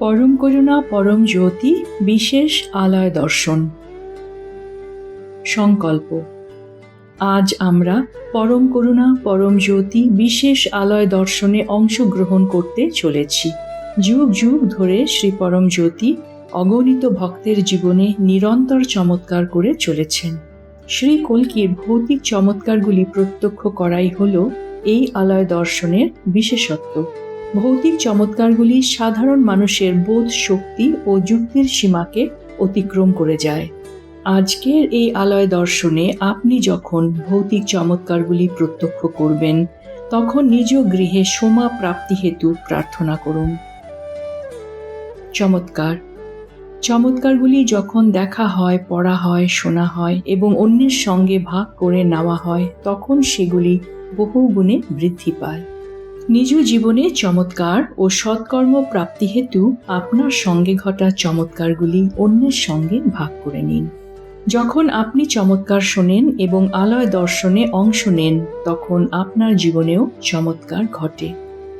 পরম করুণা পরম জ্যোতি বিশেষ আলয় দর্শন। সংকল্প। আজ আমরা পরম করুণা পরম জ্যোতি বিশেষ আলয় দর্শনে অংশগ্রহণ করতে চলেছি। যুগ যুগ ধরে শ্রী পরম জ্যোতি অগণিত ভক্তের জীবনে নিরন্তর চমৎকার করে চলেছেন। শ্রী কল্কির ভৌতিক চমৎকারগুলি প্রত্যক্ষ করাই হল এই আলয় দর্শনের বিশেষত্ব। ভৌতিক চমৎকারগুলি সাধারণ মানুষের বোধ শক্তি ও যুক্তির সীমাকে অতিক্রম করে যায়। আজকের এই আলয় দর্শনে আপনি যখন ভৌতিক চমৎকারগুলি প্রত্যক্ষ করবেন, তখন নিজ গৃহে সোমা প্রাপ্তি হেতু প্রার্থনা করুন। চমৎকার। চমৎকারগুলি যখন দেখা হয়, পড়া হয়, শোনা হয় এবং অন্যের সঙ্গে ভাগ করে নেওয়া হয়, তখন সেগুলি বহু গুণে বৃদ্ধি পায়। নিজ জীবনে চমৎকার ও সৎকর্ম প্রাপ্তি হেতু আপনার সঙ্গে ঘটা চমৎকারগুলি অন্যের সঙ্গে ভাগ করে নিন। যখন আপনি চমৎকার শোনেন এবং আলয় দর্শনে অংশ নেন, তখন আপনার জীবনেও চমৎকার ঘটে।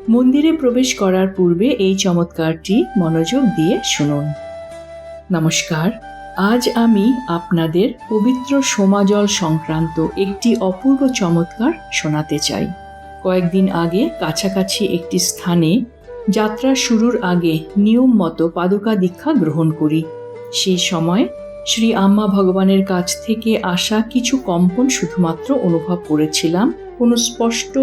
মন্দিরে প্রবেশ করার পূর্বে এই চমৎকারটি মনোযোগ দিয়ে শুনুন। নমস্কার। আজ আমি আপনাদের পবিত্র সোমাজল সংক্রান্ত একটি অপূর্ব চমৎকার শোনাতে চাই। কয়েকদিন আগে কাছাকাছি একটি স্থানে যাত্রা শুরুর আগে নিয়ম মতো পাদুকা দীক্ষা গ্রহণ করি। সেই সময় শ্রী আম্মা ভগবানের কাছ থেকে আসা কিছু কম্পন শুধুমাত্র অনুভব করেছিলাম। কোনো স্পষ্ট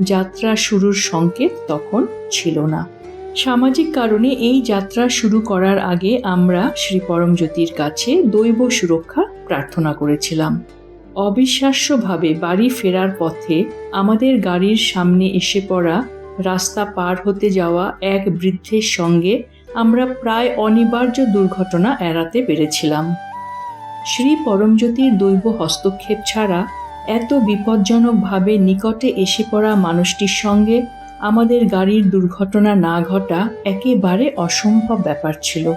যাত্রা শুরুর সংকেত তখন ছিল না। সামাজিক কারণে এই যাত্রা শুরু করার আগে আমরা শ্রী পরমজ্যোতির কাছে দৈব সুরক্ষা প্রার্থনা করেছিলাম। অবিশ্বাস্যভাবে বাড়ি ফেরার পথে আমাদের গাড়ির সামনে এসে পড়া রাস্তা পার হতে যাওয়া এক বৃদ্ধের সঙ্গে আমরা প্রায় অনিবার্য দুর্ঘটনা এড়াতে পেরেছিলাম। শ্রী পরমজ্যোতির দৈব হস্তক্ষেপ ছাড়া এত বিপজ্জনকভাবে নিকটে এসে পড়া মানুষটির সঙ্গে আমাদের গাড়ির দুর্ঘটনা না ঘটা একেবারে অসম্ভব ব্যাপার ছিল।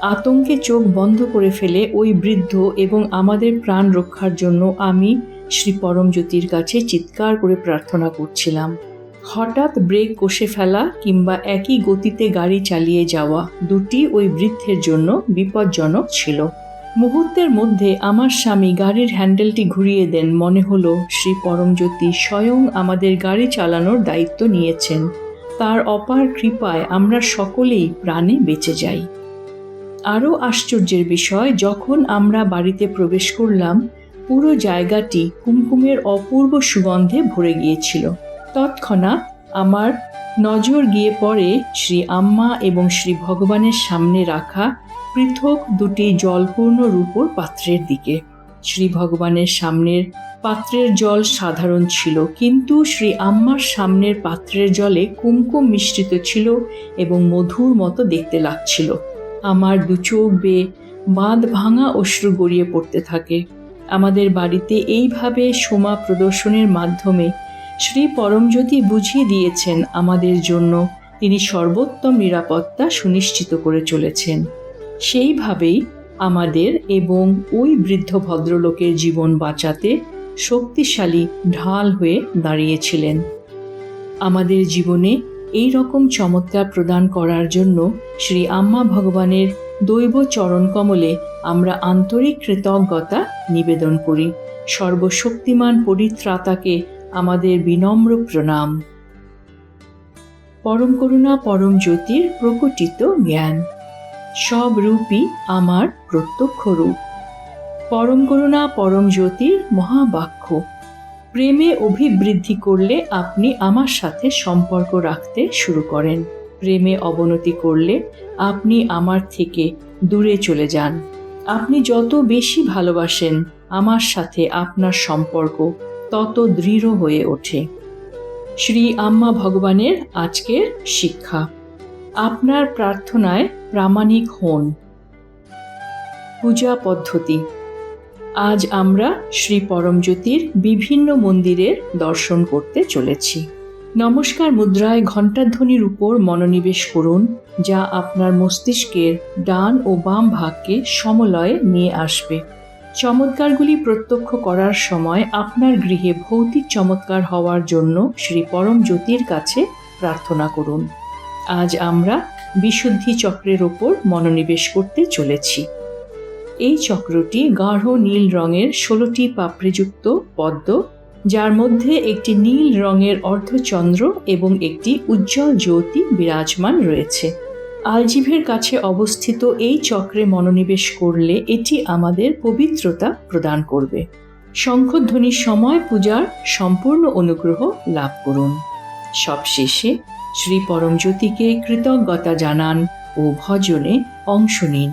আতঙ্কে চোখ বন্ধ করে ফেলে ওই বৃদ্ধ এবং আমাদের প্রাণ রক্ষার জন্য আমি শ্রী পরমজ্যোতির কাছে চিৎকার করে প্রার্থনা করছিলাম। হঠাৎ ব্রেক কষে ফেলা কিংবা একই গতিতে গাড়ি চালিয়ে যাওয়া দুটি ওই বৃদ্ধের জন্য বিপজ্জনক ছিল। মুহূর্তের মধ্যে আমার স্বামী গাড়ির হ্যান্ডেলটি ঘুরিয়ে দেন। মনে হলো শ্রী পরমজ্যোতি স্বয়ং আমাদের গাড়ি চালানোর দায়িত্ব নিয়েছেন। তার অপার কৃপায় আমরা সকলেই প্রাণে বেঁচে যাই। আরও আশ্চর্যের বিষয়, যখন আমরা বাড়িতে প্রবেশ করলাম, পুরো জায়গাটি কুমকুমের অপূর্ব সুগন্ধে ভরে গিয়েছিল। তৎক্ষণাৎ আমার নজর গিয়ে পড়ে শ্রী আম্মা এবং শ্রী ভগবানের সামনে রাখা পৃথক দুটি জলপূর্ণ রূপোর পাত্রের দিকে। শ্রী ভগবানের সামনের পাত্রের জল সাধারণ ছিল, কিন্তু শ্রী আম্মার সামনের পাত্রের জলে কুমকুম মিশ্রিত ছিল এবং মধুর মতো দেখতে লাগছিল। আমার দু চোখ বেয়ে বাঁধ ভাঙা অশ্রু গড়িয়ে পড়তে থাকে। আমাদের বাড়িতে এইভাবে সোমা প্রদর্শনের মাধ্যমে শ্রী পরমজ্যোতি বুঝিয়ে দিয়েছেন আমাদের জন্য তিনি সর্বোত্তম নিরাপত্তা সুনিশ্চিত করে চলেছেন। সেইভাবেই আমাদের এবং ওই বৃদ্ধ ভদ্রলোকের জীবন বাঁচাতে শক্তিশালী ঢাল হয়ে দাঁড়িয়েছিলেন। আমাদের জীবনে এই রকম চমৎকার প্রদান করার জন্য শ্রী আম্মা ভগবানের দৈব চরণ কমলে আমরা আন্তরিক কৃতজ্ঞতা নিবেদন করি। সর্বশক্তিমান পরিত্রাতাকে আমাদের বিনম্র প্রণাম। পরম করুণা পরম জ্যোতির প্রকটিত জ্ঞান। সব রূপই আমার প্রত্যক্ষ রূপ। পরম করুণা পরম জ্যোতির মহাবাক্য। প্রেমে অভিবৃদ্ধি করলে আপনি আমার সাথে সম্পর্ক রাখতে শুরু করেন। প্রেমে অবনতি করলে আপনি আমার থেকে দূরে চলে যান। আপনি যত বেশি ভালোবাসেন, আমার সাথে আপনার সম্পর্ক তত দৃঢ় হয়ে ওঠে। শ্রী আম্মা ভগবানের আজকের শিক্ষা। আপনার প্রার্থনায় প্রামাণিক হন। পূজা পদ্ধতি। আজ আমরা শ্রী পরমজ্যোতির বিভিন্ন মন্দিরের দর্শন করতে চলেছি। নমস্কার মুদ্রায় ঘণ্টাধ্বনির উপর মনোনিবেশ করুন, যা আপনার মস্তিষ্কের ডান ও বাম ভাগকে সমলয়ে নিয়ে আসবে। চমৎকারগুলি প্রত্যক্ষ করার সময় আপনার গৃহে ভৌতিক চমৎকার হওয়ার জন্য শ্রী পরমজ্যোতির কাছে প্রার্থনা করুন। আজ আমরা বিশুদ্ধি চক্রের ওপর মনোনিবেশ করতে চলেছি। এই চক্রটি গাঢ় নীল রঙের 16টি পাপড়িযুক্ত পদ্ম, যার মধ্যে একটি নীল রঙের অর্ধচন্দ্র এবং একটি উজ্জ্বল জ্যোতি বিরাজমান রয়েছে। আলজিভের কাছে অবস্থিত এই চক্রে মনোনিবেশ করলে এটি আমাদের পবিত্রতা প্রদান করবে। শঙ্খধ্বনির সময় পূজার সম্পূর্ণ অনুগ্রহ লাভ করুন। সবশেষে শ্রী পরমজ্যোতিকে কৃতজ্ঞতা জানান ও ভজনে অংশ নিন।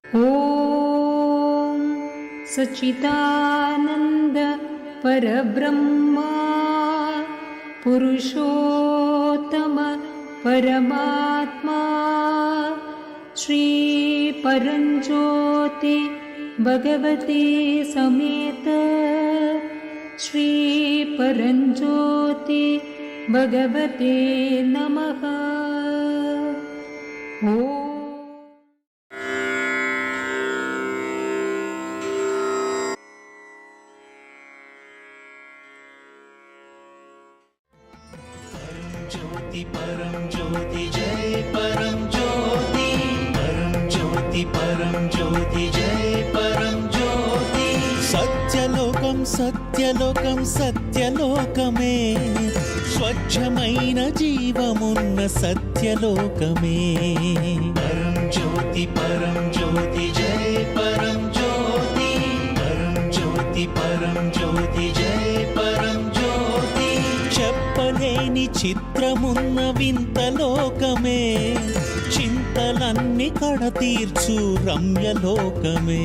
ॐ सच्चिदानन्द परब्रह्मा पुरुषोत्तम परमात्मा श्री परञ्ज्योति भगवते समेत श्री परञ्ज्योति भगवते नमः। ॐ ज्योति परम ज्योति जय परम ज्योति, परम ज्योति परम ज्योति जय परम ज्योति। सत्यलोकं सत्यलोकं सत्यलोकमे, స్వచ్ఛమైన జీవమున్న సత్యలోకమే। परम ज्योति जय परम ज्योति, परम ज्योति जय परम ज्योति। చెప్పలేని చిత్రమున్న వింత లోకమే, చింతలన్నీ కడతీర్చు రమ్యలోకమే।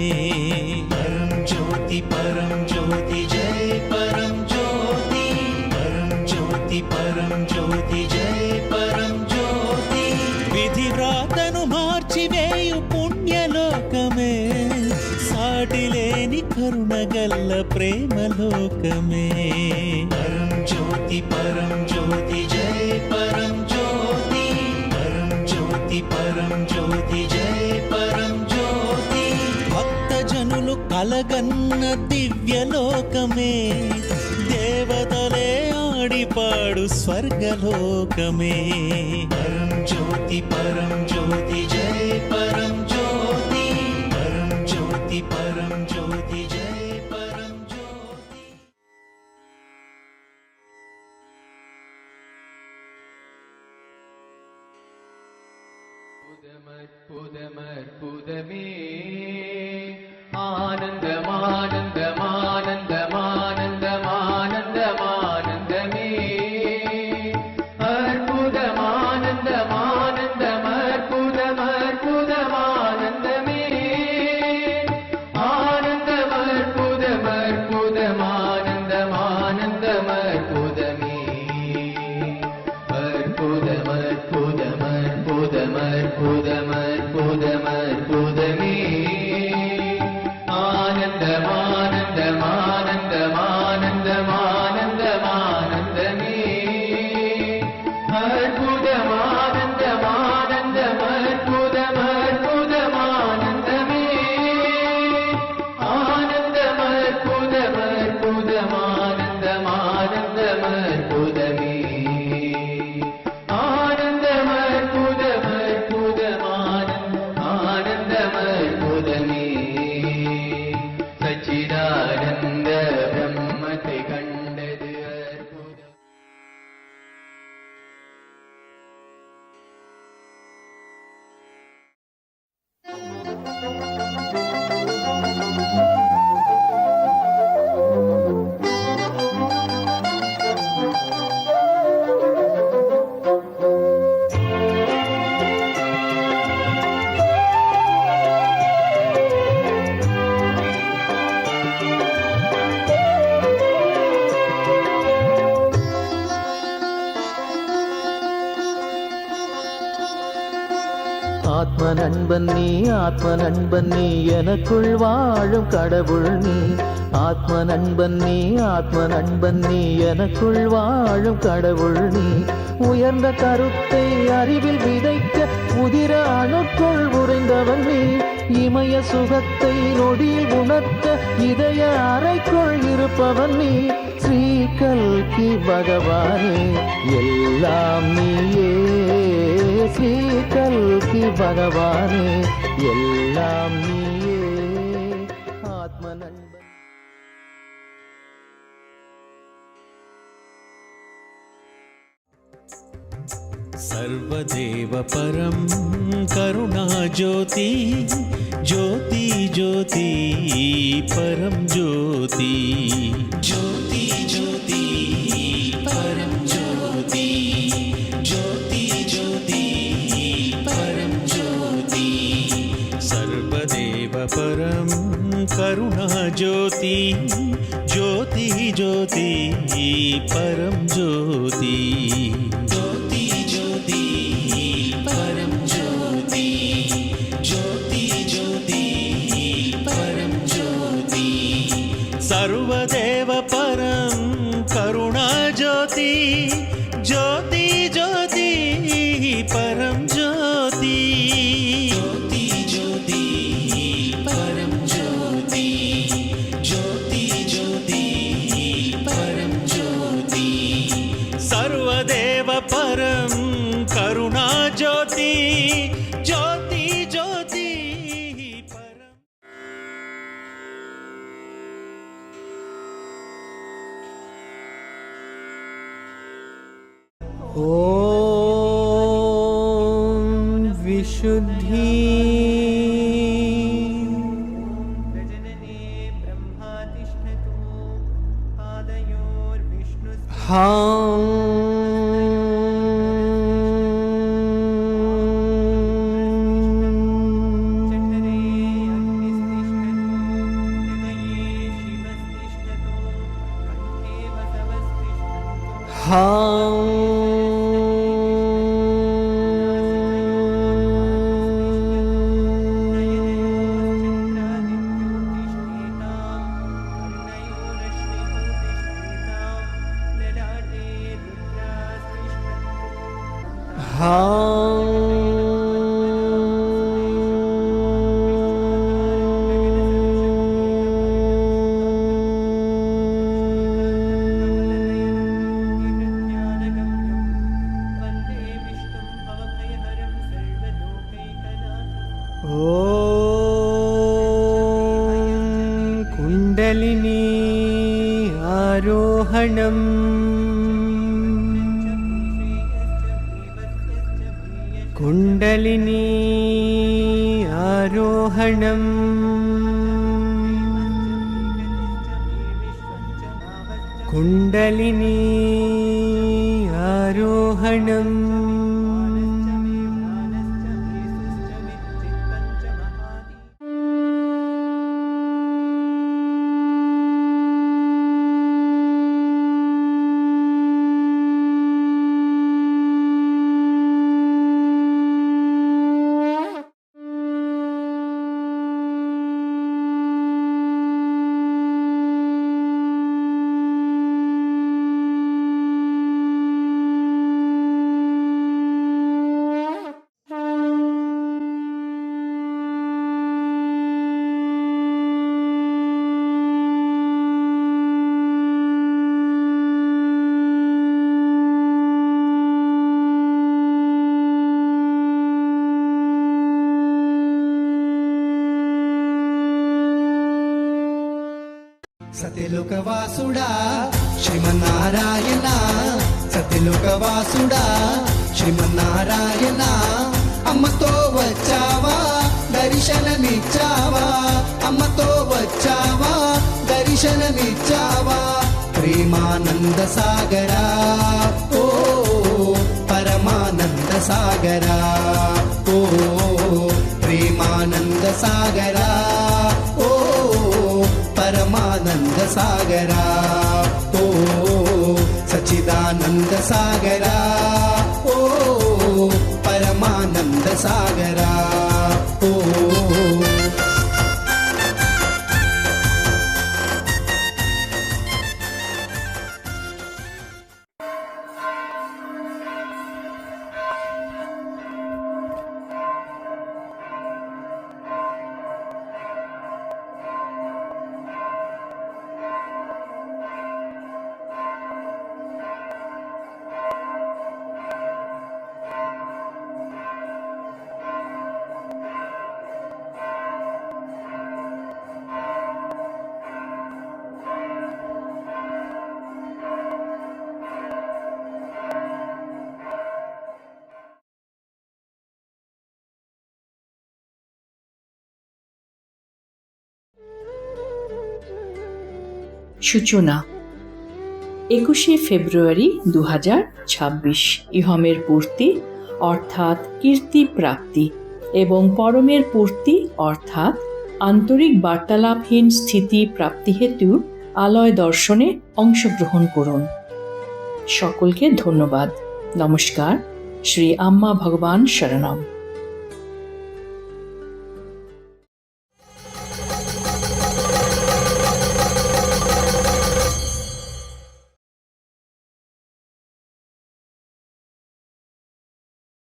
परम ज्योति जय परम ज्योति, परम ज्योति जय परम ज्योति। విధి వ్రాతను మార్చివేయు పుణ్యలోకమే, సాటిలేని కరుణగల్ల ప్రేమలోకమే। परम ज्योति जय परम ज्योति, परम ज्योति जय परम ज्योति। భక్తజనులు కలగన్న దివ్యలోకమే, దేవతలే ఆడిపాడు స్వర్గలోకమే। परम ज्योति जय परम ज्योति, परम ज्योति जय परम ज्योति। புதமற்புதமே ஆனந்தமானந்தமானந்தமானந்தமானந்தமானந்தமே அற்புதமானந்தமானந்தமற்புதமற்புதமானந்தமே ஆனந்தமற்புதமற்புதமானந்தமானந்தமற்புதமே அற்புதமற்புதமற்புதமற்புதமற்புதமே ஆனந்தமானந்தமானந்த ஆத்ம நண்பன் நீ, ஆத்ம நண்பன் நீ, எனக்குள் வாழும் கடவுள் நீ. ஆத்ம நண்பன் நீ, ஆத்ம நண்பன் நீ, எனக்குள் வாழும் கடவுள் நீ. உயர்ந்த கருத்தை அறிவில் விதைக்க உதிர அணுக்குள் உறைந்தவன் நீ. இமய சுகத்தை நொடியில் உணர்த்த இதய அறைக்குள் இருப்பவன் நீ. ஸ்ரீ கல்கி பகவானே எல்லாம் நீயே, ஸ்ரீ கல்கி பகவானே எல்லாம் நீயே. ஆத்ம நண்பன் सर्वदेव परं करुणा ज्योति, ज्योति ज्योति परं ज्योति, ज्योति ज्योति परं ज्योति, ज्योति ज्योति परं ज्योति. सर्वदेव परं करुणा ज्योति, ज्योति ज्योति परं ज्योति, ज्योति ज्योति परं ज्योति, ज्योति ज्योति परं ज्योति. सर्वदेव परं करुणा ज्योति, ज्योति ज्योति परं ज्योति, ज्योति ज्योति परं ज्योति, ज्योति ज्योति परं ज्योति. सर्वदेव परं करुणा ज्योति, ज्योति ज्योति परं. ॐ विशुद्धि कुण्डलिनी आरोहणम् कुण्डलिनी आरोहणम् कुण्डलिनी आरोहणम् సత్యలోకవాసుడా శ్రీమన్నారాయణ, సత్యలోకవాసుడా శ్రీమన్నారాయణ. అమ్మతో వచ్చావా దర్శనమిచ్చావా, అమ్మతో వచ్చావా దర్శనమిచ్చావా. ప్రేమానంద సాగరా ఓ పరమానంద సాగరా, ఓ ప్రేమానంద సాగరా, ఓ పరమానంద సాగరా, ఓ సచిదానంద సాగరా, ఓ పరమానంద सागरा ओ সূচনা 21শে ফেব্রুয়ারি 2026 ইহমের পূর্তি অর্থাৎ কীর্তি প্রাপ্তি এবং পরমের পূর্তি অর্থাৎ আন্তরিক বার্তালাপহীন স্থিতি প্রাপ্তি হেতু আলয় দর্শনে অংশগ্রহণ করুন। সকলকে ধন্যবাদ। নমস্কার। শ্রী আম্মা ভগবান শরণম।